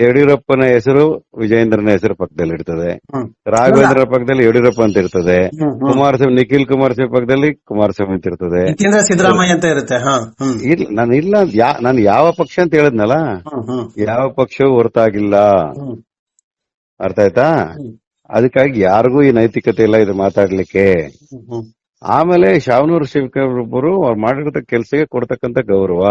ಯಡಿಯೂರಪ್ಪನ ಹೆಸರು ವಿಜಯೇಂದ್ರನ ಹೆಸರು ಪಕ್ಕದಲ್ಲಿ ಇರ್ತದೆ, ರಾಘವೇಂದ್ರ ಪಕ್ಕದಲ್ಲಿ ಯಡಿಯೂರಪ್ಪ ಅಂತ ಇರ್ತದೆ, ಕುಮಾರಸ್ವಾಮಿ ನಿಖಿಲ್ ಕುಮಾರಸ್ವಾಮಿ ಪಕ್ಕದಲ್ಲಿ ಕುಮಾರಸ್ವಾಮಿ ಅಂತ ಇರ್ತದೆ, ಸಿದ್ದರಾಮಯ್ಯ ಅಂತ ಇರುತ್ತೆ. ನಾನು ಯಾವ ಪಕ್ಷ ಅಂತ ಹೇಳಿದ್ನಲ್ಲ, ಯಾವ ಪಕ್ಷವೂ ಹೊರತಾಗಿಲ್ಲ. ಅರ್ಥ ಆಯ್ತಾ? ಅದಕ್ಕಾಗಿ ಯಾರಿಗೂ ಈ ನೈತಿಕತೆ ಇಲ್ಲ ಇದು ಮಾತಾಡ್ಲಿಕ್ಕೆ. ಆಮೇಲೆ ಶಾವನೂರು ಶಿವಕುಮಾರ್ ಅವ್ರು ಮಾಡಿರೋ ಕೆಲಸಕ್ಕೆ ಕೊಡ್ತಕ್ಕಂಥ ಗೌರವ,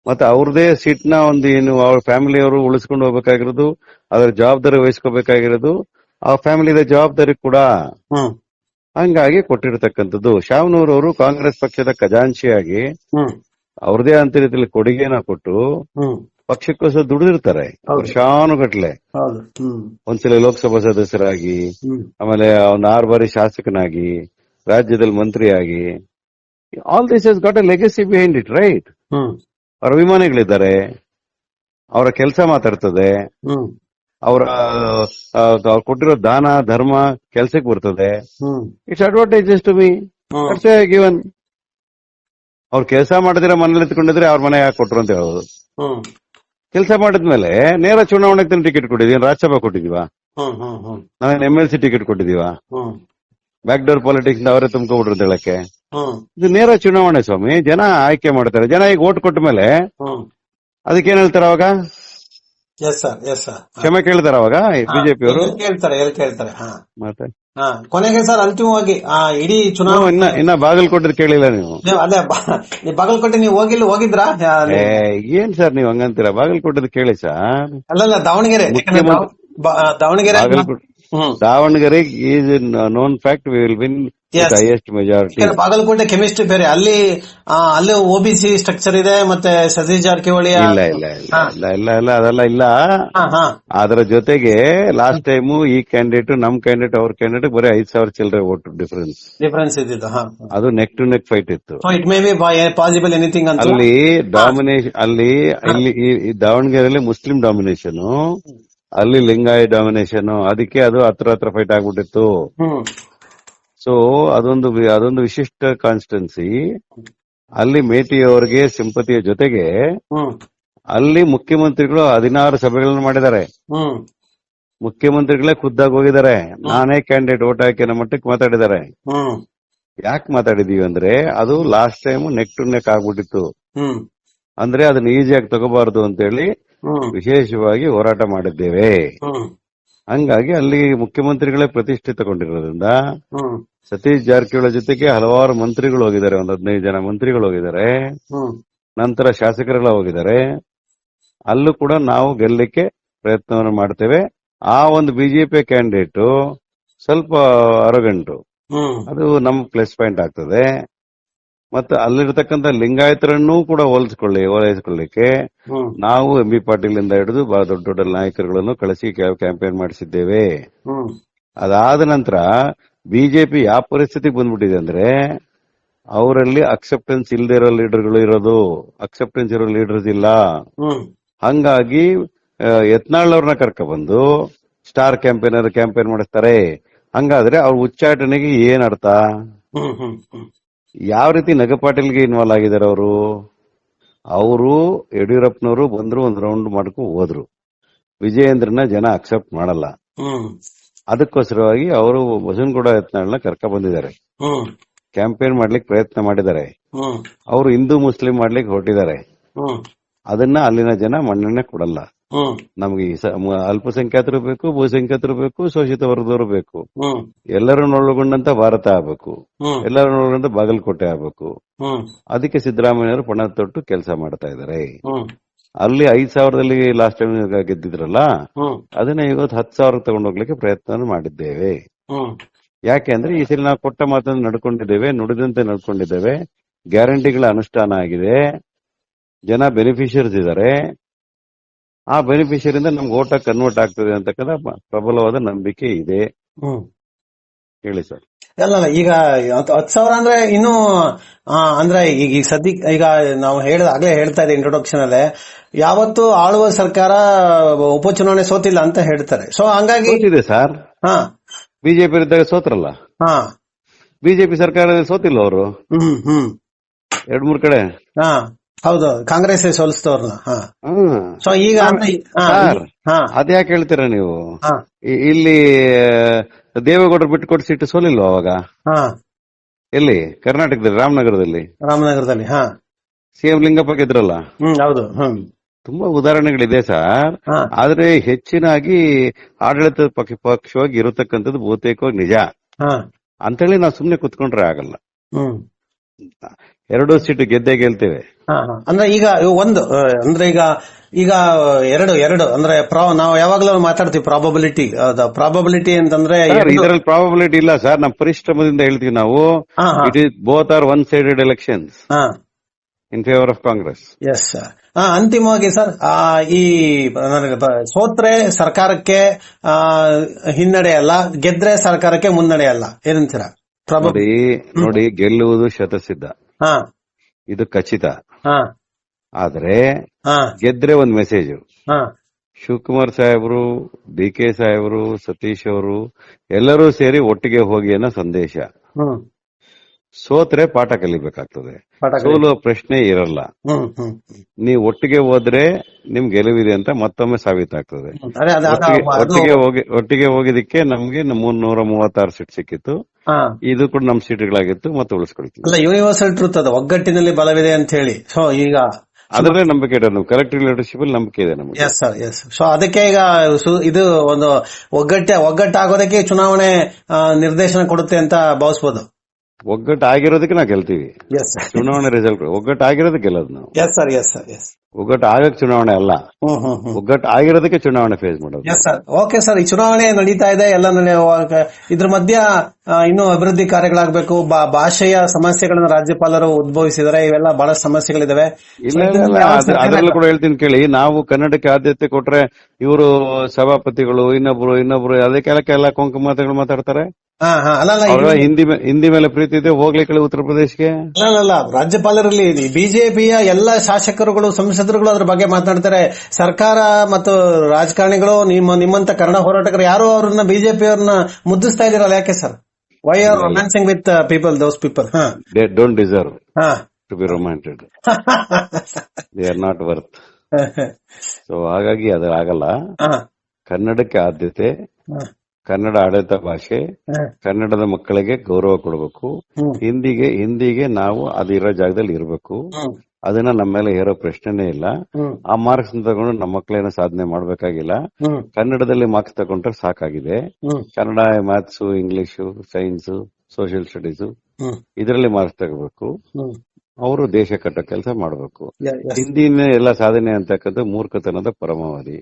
ಮತ್ತೆ ಅವ್ರದೇ ಸೀಟ್ ನ ಒಂದು ಏನು ಅವ್ರ ಫ್ಯಾಮಿಲಿಯವರು ಉಳಿಸ್ಕೊಂಡು ಹೋಗ್ಬೇಕಾಗಿರೋದು, ಅದರ ಜವಾಬ್ದಾರಿ ವಹಿಸ್ಕೋಬೇಕಾಗಿರೋದು ಆ ಫ್ಯಾಮಿಲಿದ ಜವಾಬ್ದಾರಿ ಕೂಡ. ಹ್ಮ್ ಹಂಗಾಗಿ ಕೊಟ್ಟಿರ್ತಕ್ಕಂಥದ್ದು. ಶಾಮನೂರ್ ಅವರು ಕಾಂಗ್ರೆಸ್ ಪಕ್ಷದ ಖಜಾಂಚಿಯಾಗಿ ಹ್ಮ್ ಅವ್ರದೇ ಅಂತ ರೀತಿಯಲ್ಲಿ ಕೊಡುಗೆನ ಕೊಟ್ಟು ಹ್ಮ್ ಪಕ್ಷಕ್ಕೋಸ್ಕರ ದುಡಿದಿರ್ತಾರೆ ಹೌದು. ವರ್ಷಾನುಗಟ್ಲೆ. ಹೌದು. ಹ್ಮ್ ಒಂದ್ಸಲ ಲೋಕಸಭಾ ಸದಸ್ಯರಾಗಿ, ಹ್ಮ್ ಆಮೇಲೆ ಒಂದ್ 6 ಬಾರಿ ಶಾಸಕನಾಗಿ, ರಾಜ್ಯದಲ್ಲಿ ಮಂತ್ರಿಯಾಗಿ, all this has got a legacy behind it, right? Hmm ಅವ್ರ ಅಭಿಮಾನಿಗಳಿದ್ದಾರೆ, ಅವರ ಕೆಲಸ ಮಾತಾಡ್ತದೆ, ಹ್ಮ್ ಅವರ ಕೊಟ್ಟಿರೋ ದಾನ ಧರ್ಮ ಕೆಲ್ಸಕ್ಕೆ ಬರ್ತದೆ. Hmm it's advantages to me, hmm given. ಅವ್ರ ಕೆಲಸ ಮಾಡಿದ್ರೆ ಮನೇಲಿ ಎತ್ಕೊಂಡಿದ್ರೆ ಅವ್ರ ಮನೆ ಯಾಕೆ ಕೊಟ್ರು ಅಂತ ಹೇಳೋದು. ಹ್ಮ್ ಕೆಲಸ ಮಾಡಿದ್ಮೇಲೆ ನೇರ ಚುನಾವಣೆಗೆ ಟಿಕೆಟ್ ಕೊಟ್ಟಿದೀವಿ, ರಾಜ್ಯಸಭಾ ಕೊಟ್ಟಿದೀವಾ, ಹ್ಮ್ ಹ್ಮ್ ಹ್ಮ್ ನಾವೇನು MLC ಟಿಕೆಟ್ ಕೊಟ್ಟಿದೀವಾ? ಹ್ಮ್ ಬ್ಯಾಕ್ ಡೋರ್ ಪಾಲಿಟಿಕ್ಸ್ ಅವರೇ ತುಂಬ್ಕೊಬಿಟ್ರು ಅಂತ ಹೇಳಕ್ಕೆ. ಹ್ಮ್ ಇದು ನೇರ ಚುನಾವಣೆ ಸ್ವಾಮಿ, ಜನ ಆಯ್ಕೆ ಮಾಡ್ತಾರೆ. ಜನ ಈಗ ಓಟ್ ಕೊಟ್ಟ ಮೇಲೆ ಹ್ಮ್ ಅದಕ್ಕೇನ್ ಹೇಳ್ತಾರೆ ಅವಾಗ? S sir, yes sir. ಕ್ಷಮೆ ಕೇಳ್ತಾರ ಅವಾಗ ಬಿಜೆಪಿ ಅವರು? ಕೇಳ್ತಾರೆ. ಹಾ ಮತ್ತೆ ಕೊನೆಗೆ ಸರ್ ಅಂತಿಮವಾಗಿ ಇಡೀ ಚುನಾವಣೆ ಇನ್ನ ಬಾಗಲಕೋಟೆ ಕೇಳಿಲ್ಲ ನೀವು? ಅದೇ ಬಾಗಲಕೋಟೆ ನೀವು ಹೋಗಿದ್ರಾ? ಏನ್ ಸರ್ ನೀವು ಹಂಗಂತೀರಾ? ಬಾಗಲಕೋಟೆ ಕೇಳಿ ಸರ್. ಅಲ್ಲಲ್ಲ, Davangere. Davangere Davangere is known fact, we will win highest majority. Bagalkote chemistry ಬೇರೆ, ಅಲ್ಲಿ OBC ಸ್ಟ್ರಕ್ಚರ್ ಇದೆ, ಮತ್ತೆ ಸತೀಶ್ ಜಾರಕಿಹೊಳಿ. ಇಲ್ಲ ಅದೆಲ್ಲ ಇಲ್ಲ. ಅದರ ಜೊತೆಗೆ ಲಾಸ್ಟ್ ಟೈಮ್ ಈ ಕ್ಯಾಂಡಿಡೇಟ್ ನಮ್ ಕ್ಯಾಂಡಿಡೇಟ್ ಅವ್ರ ಕ್ಯಾಂಡಿಡೇಟ್ ಬರೀ 5,000 ಚಿಲ್ಲರೆ ಓಟ್ ಡಿಫರೆನ್ಸ್ ಇದ್ದಿದ್ದು. ಅದು ನೆಕ್ ಟು ನೆಕ್ ಫೈಟ್ ಇತ್ತು. It may be possible anything ಅಂತ. ಅಲ್ಲಿ ಡಾಮಿನೇಷನ್, ಇಲ್ಲಿ ಈ ದಾವಣಗೆರೆಯಲ್ಲಿ ಮುಸ್ಲಿಂ ಡಾಮಿನೇಷನ್, ಅಲ್ಲಿ ಲಿಂಗಾಯ ಡಾಮಿನೇಷನ್, ಅದಕ್ಕೆ ಅದು ಹತ್ರ ಫೈಟ್ ಆಗ್ಬಿಟ್ಟಿತ್ತು. ಸೊ ಅದೊಂದು ವಿಶಿಷ್ಟ ಕಾನ್ಸ್ಟಿಟ್ಯೂನ್ಸಿ. ಅಲ್ಲಿ ಮೇಟಿಯವರಿಗೆ ಸಿಂಪತಿಯ ಜೊತೆಗೆ ಅಲ್ಲಿ ಮುಖ್ಯಮಂತ್ರಿಗಳು 16 ಸಭೆಗಳನ್ನು ಮಾಡಿದ್ದಾರೆ. ಮುಖ್ಯಮಂತ್ರಿಗಳೇ ಖುದ್ದಾಗಿ ಹೋಗಿದ್ದಾರೆ, ನಾನೇ ಕ್ಯಾಂಡಿಡೇಟ್ ಓಟ್ ಹಾಕಿ ಅನ್ನೋ ಮಟ್ಟಕ್ಕೆ ಮಾತಾಡಿದ್ದಾರೆ. ಯಾಕೆ ಮಾತಾಡಿದೀವಿ ಅಂದ್ರೆ ಅದು last time neck to neck ಆಗ್ಬಿಟ್ಟಿತ್ತು. ಅಂದ್ರೆ ಅದನ್ನ ಈಸಿಯಾಗಿ ತಗೋಬಾರದು ಅಂತೇಳಿ ವಿಶೇಷವಾಗಿ ಹೋರಾಟ ಮಾಡಿದ್ದೇವೆ. ಹಂಗಾಗಿ ಅಲ್ಲಿ ಮುಖ್ಯಮಂತ್ರಿಗಳೇ ಪ್ರತಿಷ್ಠೆ ತಗೊಂಡಿರೋದ್ರಿಂದ ಸತೀಶ್ ಜಾರಕಿಹೊಳಿ ಜೊತೆಗೆ ಹಲವಾರು ಮಂತ್ರಿಗಳು ಹೋಗಿದ್ದಾರೆ, ಒಂದು 15 ಜನ ಮಂತ್ರಿಗಳು ಹೋಗಿದ್ದಾರೆ, ನಂತರ ಶಾಸಕರೆಲ್ಲ ಹೋಗಿದ್ದಾರೆ. ಅಲ್ಲೂ ಕೂಡ ನಾವು ಗೆಲ್ಲಲಿಕ್ಕೆ ಪ್ರಯತ್ನವನ್ನು ಮಾಡ್ತೇವೆ. ಆ ಒಂದು ಬಿಜೆಪಿ ಕ್ಯಾಂಡಿಡೇಟ್ ಸ್ವಲ್ಪ ಅರಗಂಟು, ಅದು ನಮ್ ಪ್ಲಸ್ ಪಾಯಿಂಟ್ ಆಗ್ತದೆ. ಮತ್ತೆ ಅಲ್ಲಿರ್ತಕ್ಕಂಥ ಲಿಂಗಾಯತರನ್ನೂ ಕೂಡ ಓಲೈಸಿಕೊಳ್ಳಿಕ್ಕೆ ನಾವು MB ಪಾಟೀಲ್ ಇಂದ ಹಿಡಿದು ಬಹಳ ದೊಡ್ಡ ನಾಯಕರುಗಳನ್ನು ಕಳಿಸಿ ಕ್ಯಾಂಪೇನ್ ಮಾಡಿಸಿದ್ದೇವೆ. ಅದಾದ ನಂತರ ಬಿಜೆಪಿ ಯಾವ ಪರಿಸ್ಥಿತಿಗೆ ಬಂದ್ಬಿಟ್ಟಿದೆ ಅಂದ್ರೆ ಅವರಲ್ಲಿ ಅಕ್ಸೆಪ್ಟೆನ್ಸ್ ಇಲ್ಲದೆ ಇರೋ ಲೀಡರ್ಗಳು ಇರೋದು, ಅಕ್ಸೆಪ್ಟೆನ್ಸ್ ಇರೋ ಲೀಡರ್ಸ್ ಇಲ್ಲ. ಹಂಗಾಗಿ ಯತ್ನಾಳ್ ಅವ್ರನ್ನ ಕರ್ಕೊಂಡ್ಬಂದು ಸ್ಟಾರ್ ಕ್ಯಾಂಪೇನ್ ಮಾಡಿಸ್ತಾರೆ. ಹಂಗಾದ್ರೆ ಅವ್ರ ಉಚ್ಚಾಟನೆಗೆ ಏನ್ ಅರ್ಥ? ಯಾವ ರೀತಿ ನಗಪಾಟೀಲ್ಗೆ ಇನ್ವಾಲ್ವ್ ಆಗಿದ್ದಾರೆ ಅವರು ಯಡಿಯೂರಪ್ಪನವರು ಬಂದ್ರು, ಒಂದ್ ರೌಂಡ್ ಮಾಡ್ಕೊಂಡು ಹೋದ್ರು. ವಿಜಯೇಂದ್ರನ ಜನ ಅಕ್ಸೆಪ್ಟ್ ಮಾಡಲ್ಲ. ಅದಕ್ಕೋಸ್ಕರವಾಗಿ ಅವರು ಬಸವನಗೌಡ ಯತ್ನಾಳ್ನ ಕರ್ಕ ಬಂದಿದ್ದಾರೆ, ಕ್ಯಾಂಪೇನ್ ಮಾಡ್ಲಿಕ್ಕೆ ಪ್ರಯತ್ನ ಮಾಡಿದ್ದಾರೆ. ಅವರು ಹಿಂದೂ ಮುಸ್ಲಿಂ ಮಾಡ್ಲಿಕ್ಕೆ ಹೊರಟಿದ್ದಾರೆ. ಅದನ್ನ ಅಲ್ಲಿನ ಜನ ಮನ್ನಣೆ ಕೊಡಲ್ಲ. ನಮ್ಗೆ ಅಲ್ಪಸಂಖ್ಯಾತರು ಬೇಕು, ಬಹುಸಂಖ್ಯಾತರು ಬೇಕು, ಶೋಷಿತ ವರ್ಗದವರು ಬೇಕು, ಎಲ್ಲರನ್ನು ಒಳಗೊಂಡಂತ ಭಾರತ ಆಗ್ಬೇಕು, ಎಲ್ಲರನ್ನು ಒಳಗೊಂಡ ಬಾಗಲಕೋಟೆ ಆಗ್ಬೇಕು. ಅದಕ್ಕೆ ಸಿದ್ದರಾಮಯ್ಯವರು ಪಣ ತೊಟ್ಟು ಕೆಲಸ ಮಾಡ್ತಾ ಇದ್ದಾರೆ. ಅಲ್ಲಿ 5,000ದಲ್ಲಿ ಲಾಸ್ಟ್ ಟೈಮ್ ಗೆದ್ದಿದ್ರಲ್ಲ, ಅದನ್ನ ಇವತ್ತು 10,000 ತಗೊಂಡೋಗ್ಲಿಕ್ಕೆ ಪ್ರಯತ್ನ ಮಾಡಿದ್ದೇವೆ. ಯಾಕೆ ಅಂದ್ರೆ ಈ ಸರಿ ನಾವು ಕೊಟ್ಟ ಮಾತನ್ನು ನಡ್ಕೊಂಡಿದ್ದೇವೆ, ನುಡಿದಂತೆ ನಡ್ಕೊಂಡಿದ್ದೇವೆ. ಗ್ಯಾರಂಟಿಗಳ ಅನುಷ್ಠಾನ ಆಗಿದೆ, ಜನ ಬೆನಿಫಿಷಿಯರ್ಸ್ ಇದ್ದಾರೆ. ಆ ಬೆನಿಫಿಷಿಯರಿಂದ ನಮ್ಗೆ ಓಟ ಕನ್ವರ್ಟ್ ಆಗ್ತದೆ ಅಂತಕ್ಕಂಥ ಪ್ರಬಲವಾದ ನಂಬಿಕೆ ಇದೆ. ಹೇಳಿ ಸರ್. ಅಲ್ಲ, ಈಗ 10,000 ಅಂದ್ರೆ ಇನ್ನು ಅಂದ್ರೆ ಈಗ ಸದ್ಯಕ್ಕೆ ಈಗ ನಾವು ಆಗ್ಲೇ ಹೇಳ್ತಾ ಇದ್ದೀವಿ ಇಂಟ್ರೊಡಕ್ಷನ್ ಅಲ್ಲೇ, ಯಾವತ್ತು ಆಳುವ ಸರ್ಕಾರ ಉಪಚುನಾವಣೆ ಸೋತಿಲ್ಲ ಅಂತ ಹೇಳ್ತಾರೆ. ಸೊ ಹಂಗಾಗಿ ಇದೆ ಸರ್. ಬಿಜೆಪಿ ಇದ್ದಾಗ ಸೋತ್ರಲ್ಲ, ಬಿಜೆಪಿ ಸರ್ಕಾರ ಸೋತಿಲ್ಲ ಅವರು 2-3 ಕಡೆ. ಹೌದು, ಕಾಂಗ್ರೆಸ್ ಸೋಲಿಸ್ತವ್ರನ್ನ. ಸೊ ಈಗ ಅದ್ಯಾಕೆ ಹೇಳ್ತೀರಾ ನೀವು? ಇಲ್ಲಿ ದೇವೇಗೌಡರು ಬಿಟ್ಟುಕೊಟ್ಟು ಸೀಟು ಸೋಲಿಲ್ವ ಅವಾಗ? ಎಲ್ಲಿ? ಕರ್ನಾಟಕದಲ್ಲಿ ರಾಮನಗರದಲ್ಲಿ. ಸಿಎಂ ಲಿಂಗಪ್ಪ ಗೆದ್ರಲ್ಲ. ಹೌದು, ತುಂಬಾ ಉದಾಹರಣೆಗಳಿದೆ ಸರ್. ಆದ್ರೆ ಹೆಚ್ಚಿನಾಗಿ ಆಡಳಿತ ಪಕ್ಷವಾಗಿ ಇರತಕ್ಕಂಥದ್ದು ಬಹುತೇಕವಾಗಿ ನಿಜ ಅಂತೇಳಿ ನಾವು ಸುಮ್ನೆ ಕುತ್ಕೊಂಡ್ರೆ ಆಗಲ್ಲ. 2 ಸೀಟು ಗೆದ್ದೇ ಗೆಲ್ತೇವೆ. ಅಂದ್ರೆ ಈಗ ಒಂದು ಅಂದ್ರೆ ಈಗ ಎರಡು ಅಂದ್ರೆ ನಾವು ಯಾವಾಗ್ಲೂ ಮಾತಾಡ್ತೀವಿ ಪ್ರಾಬಬಿಲಿಟಿ ಅಂತಂದ್ರೆ ಇದರಲ್ಲಿ ಪ್ರಾಬಬಿಲಿಟಿ ಇಲ್ಲ ಸರ್, ನಮ್ಮ ಪರಿಶ್ರಮದಿಂದ ಹೇಳ್ತೀವಿ ನಾವು. It is both are one sided elections in favour of Congress. Yes sir. ಅಂತಿಮವಾಗಿ ಸರ್, ಈ ಸೋತ್ರೆ ಸರ್ಕಾರಕ್ಕೆ ಹಿನ್ನಡೆ ಅಲ್ಲ, ಗೆದ್ರೆ ಸರ್ಕಾರಕ್ಕೆ ಮುನ್ನಡೆ ಅಲ್ಲ, ಏನಂತೀರಾ? ನೋಡಿ, ಗೆಲ್ಲುವುದು ಶತಸಿದ್ಧ, ಇದು ಖಚಿತ. ಆದ್ರೆ ಗೆದ್ರೆ ಒಂದ್ ಮೆಸೇಜ್. ಶಿವಕುಮಾರ್ ಸಾಹೇಬರು, ಡಿ.ಕೆ. ಸಾಹೇಬರು, ಸತೀಶ್ ಅವರು ಎಲ್ಲರೂ ಸೇರಿ ಒಟ್ಟಿಗೆ ಹೋಗಿ ಅನ್ನೋ ಸಂದೇಶ. ಸೋತ್ರೆ ಪಾಠ ಕಲಿಬೇಕಾಗ್ತದೆ, ಸೋಲುವ ಪ್ರಶ್ನೆ ಇರಲ್ಲ. ನೀವು ಒಟ್ಟಿಗೆ ಹೋದ್ರೆ ನಿಮ್ ಗೆಲುವಿದೆ ಅಂತ ಮತ್ತೊಮ್ಮೆ ಸಾಬೀತಾಗ್ತದೆ. ಒಟ್ಟಿಗೆ ಹೋಗಿದಕ್ಕೆ ನಮ್ಗೆ 336 ಸೀಟ್ ಸಿಕ್ಕಿತ್ತು. ಇದು ಕೂಡ ನಮ್ ಸೀಟ್ಗಳಾಗಿತ್ತು, ಮತ್ತೆ ಉಳಿಸ್ಕೊಳ್ತೀವಿ. ಅಲ್ಲ, ಯೂನಿವರ್ಸಲ್ ಟ್ರೂತ್ ಅದು, ಒಗ್ಗಟ್ಟಿನಲ್ಲಿ ಬಲವಿದೆ ಅಂತ ಹೇಳಿ. ಸೊ ಈಗ ಅದರಲ್ಲೇ ನಂಬಿಕೆ ಇದೆ, ನಮ್ಗೆ ಕಲೆಕ್ಟಿವ್ ಲೀಡರ್ಶಿಪ್ ಅಲ್ಲಿ ನಂಬಿಕೆ ಇದೆ ನಮ್ಗೆ. S sir, S. ಸೊ ಅದಕ್ಕೆ ಈಗ ಇದು ಒಂದು ಒಗ್ಗಟ್ಟಾಗೋದಕ್ಕೆ ಚುನಾವಣೆ ನಿರ್ದೇಶನ ಕೊಡುತ್ತೆ ಅಂತ ಭಾವಿಸಬಹುದು. ಒಗ್ಗಟ್ಟು ಆಗಿರೋದಕ್ಕೆ ನಾವು ಗೆಲ್ತೀವಿ. ಚುನಾವಣೆ ರಿಸಲ್ಟ್ ಒಗ್ಗಟ್ಟು ಆಗಿರೋದಕ್ಕೆ ಗೆಲ್ಲೋದು ನಾವು. Yes sir, yes sir, yes. ಒಗ್ಗಟ್ಟು ಆಗಕ್ಕೆ ಚುನಾವಣೆ ಅಲ್ಲ, ಒಗ್ಗಟ್ಟು ಆಗಿರೋದಕ್ಕೆ ಚುನಾವಣೆ ಫೇಸ್ ಮಾಡೋದು. Yes sir. ಓಕೆ ಸರ್, ಈ ಚುನಾವಣೆ ನಡೀತಾ ಇದೆ, ಎಲ್ಲ ಇದ್ರ ಮಧ್ಯ ಇನ್ನೂ ಅಭಿವೃದ್ಧಿ ಕಾರ್ಯಗಳಾಗಬೇಕು. ಭಾಷೆಯ ಸಮಸ್ಯೆಗಳನ್ನ ರಾಜ್ಯಪಾಲರು ಉದ್ಭವಿಸಿದರೆ, ಇವೆಲ್ಲ ಬಹಳ ಸಮಸ್ಯೆಗಳಿದಾವೆ. ಅದರಲ್ಲೂ ಕೂಡ ಹೇಳ್ತೀನಿ ಕೇಳಿ. ನಾವು ಕನ್ನಡಕ್ಕೆ ಆದ್ಯತೆ ಕೊಟ್ರೆ ಇವರು ಸಭಾಪತಿಗಳು ಇನ್ನೊಬ್ರು ಅದಕ್ಕೆಲ್ಲ ಕೊಂಕು ಮಾತುಗಳು ಮಾತಾಡ್ತಾರೆ. ಹಿಂದಿ ಮೇಲೆ ಪ್ರೀತಿ ಇದೆ, ಹೋಗ್ಲಿಕ್ಕೆ ಉತ್ತರ ಪ್ರದೇಶಕ್ಕೆ. ಅಲ್ಲ, ರಾಜ್ಯಪಾಲರಲ್ಲಿ ಬಿಜೆಪಿಯ ಎಲ್ಲ ಶಾಸಕರುಗಳು, ಸಂಸದರುಗಳು ಅದ್ರ ಬಗ್ಗೆ ಮಾತನಾಡ್ತಾರೆ. ಸರ್ಕಾರ ಮತ್ತು ರಾಜಕಾರಣಿಗಳು, ನಿಮ್ಮಂತ ಕನ್ನಡ ಹೋರಾಟಗಾರರು ಯಾರು ಅವ್ರನ್ನ ಬಿಜೆಪಿ ಅವ್ರನ್ನ ಮುದ್ದಿಸ್ತಾ ಇದ್ದೀರಲ್ಲ, ಯಾಕೆ sir? Why are romancing with those people? They don't deserve to be romanced. They are not worth. So ಹಾಗಾಗಿ ಅದು ಆಗಲ್ಲ. ಕನ್ನಡಕ್ಕೆ ಆದ್ಯತೆ, ಕನ್ನಡ ಆಡಳಿತ ಭಾಷೆ, ಕನ್ನಡದ ಮಕ್ಕಳಿಗೆ ಗೌರವ ಕೊಡಬೇಕು. ಹಿಂದಿಗೆ ನಾವು ಅದಿರೋ ಜಾಗದಲ್ಲಿ ಇರಬೇಕು. ಅದನ್ನ ನಮ್ಮ ಮೇಲೆ ಹೇರೋ ಪ್ರಶ್ನೆನೇ ಇಲ್ಲ. ಆ ಮಾರ್ಕ್ಸ್ ತಗೊಂಡು ನಮ್ಮ ಮಕ್ಕಳೇನೋ ಸಾಧನೆ ಮಾಡ್ಬೇಕಾಗಿಲ್ಲ. ಕನ್ನಡದಲ್ಲಿ ಮಾರ್ಕ್ಸ್ ತಗೊಂಡ್ರೆ ಸಾಕಾಗಿದೆ. Kannada, maths, English, science, social studies ಇದರಲ್ಲಿ ಮಾರ್ಕ್ಸ್ ತಗೋಬೇಕು. ಅವರು ದೇಶ ಕಟ್ಟೋ ಕೆಲಸ ಮಾಡಬೇಕು. ಹಿಂದಿನ ಎಲ್ಲ ಸಾಧನೆ ಅಂತಕ್ಕಂಥ ಮೂರ್ಖತನದ ಪರಮಾವಧಿ.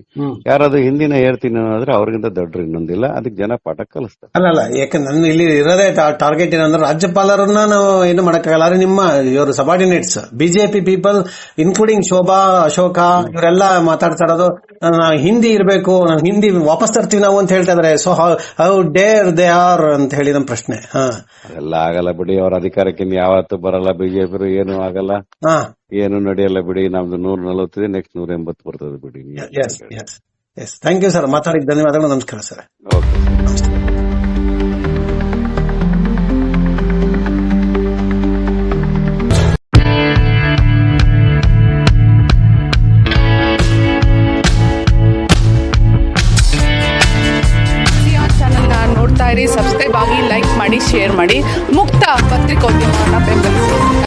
ಯಾರಾದ್ರೂ ಹಿಂದಿನ ಹೇಳ್ತೀನಿ ಅನ್ನೋದ್ರೆ ಅವ್ರಿಗಿಂತ ದೊಡ್ಡರು ಇನ್ನೊಂದಿಲ್ಲ. ಅದಕ್ಕೆ ಜನ ಪಾಠ ಕಲಿಸ್ತಾರೆ. ಅಲ್ಲ, ಯಾಕೆ ನನ್ನ ಇಲ್ಲಿ ಇರೋದೇ ಟಾರ್ಗೆಟ್ ಏನಂದ್ರೆ ರಾಜ್ಯಪಾಲರನ್ನ ನಾವು ಏನು ಮಾಡಕ್ಕಾಗಲ್ಲ. ಆದ್ರೆ ನಿಮ್ಮ ಇವರು subordinates BJP people including Shobha, Ashoka ಇವರೆಲ್ಲ ಮಾತಾಡ್ತಾ ಇರೋದು ಹಿಂದಿ ಇರಬೇಕು, ಹಿಂದಿ ವಾಪಸ್ ತರ್ತೀವಿ ನಾವು ಅಂತ ಹೇಳ್ತಾ ಇದಾರೆ. So how dare they are ಅಂತ ಹೇಳಿ ನಮ್ಮ ಪ್ರಶ್ನೆ. ಅದೆಲ್ಲ ಆಗಲ್ಲ ಬಿಡಿ, ಅವ್ರ ಅಧಿಕಾರಕ್ಕೆ ಯಾವತ್ತು ಬರಲ್ಲ. ಬಿಜೆಪಿ ಏನು ಆಗಲ್ಲ, ಏನು ನಡೆಯಲ್ಲ ಬಿಡಿ. ನಮ್ದು 140 ನೆಕ್ಸ್ಟ್ 180 ಬರ್ತದೆ ಬಿಡಿ. ಥ್ಯಾಂಕ್ ಯು ಸರ್, ಮಾತಾಡಿದ ಧನ್ಯವಾದಗಳು. ನಮಸ್ಕಾರ ಸರ್. ಓಕೆ. ಸಬ್ಸ್ಕ್ರೈಬ್ ಆಗಿ, ಲೈಕ್ ಮಾಡಿ, ಶೇರ್ ಮಾಡಿ. ಮುಕ್ತ ಪತ್ರಿಕೋದ್ಯಮವನ್ನು ಬೆಂಬಲಿಸಿ.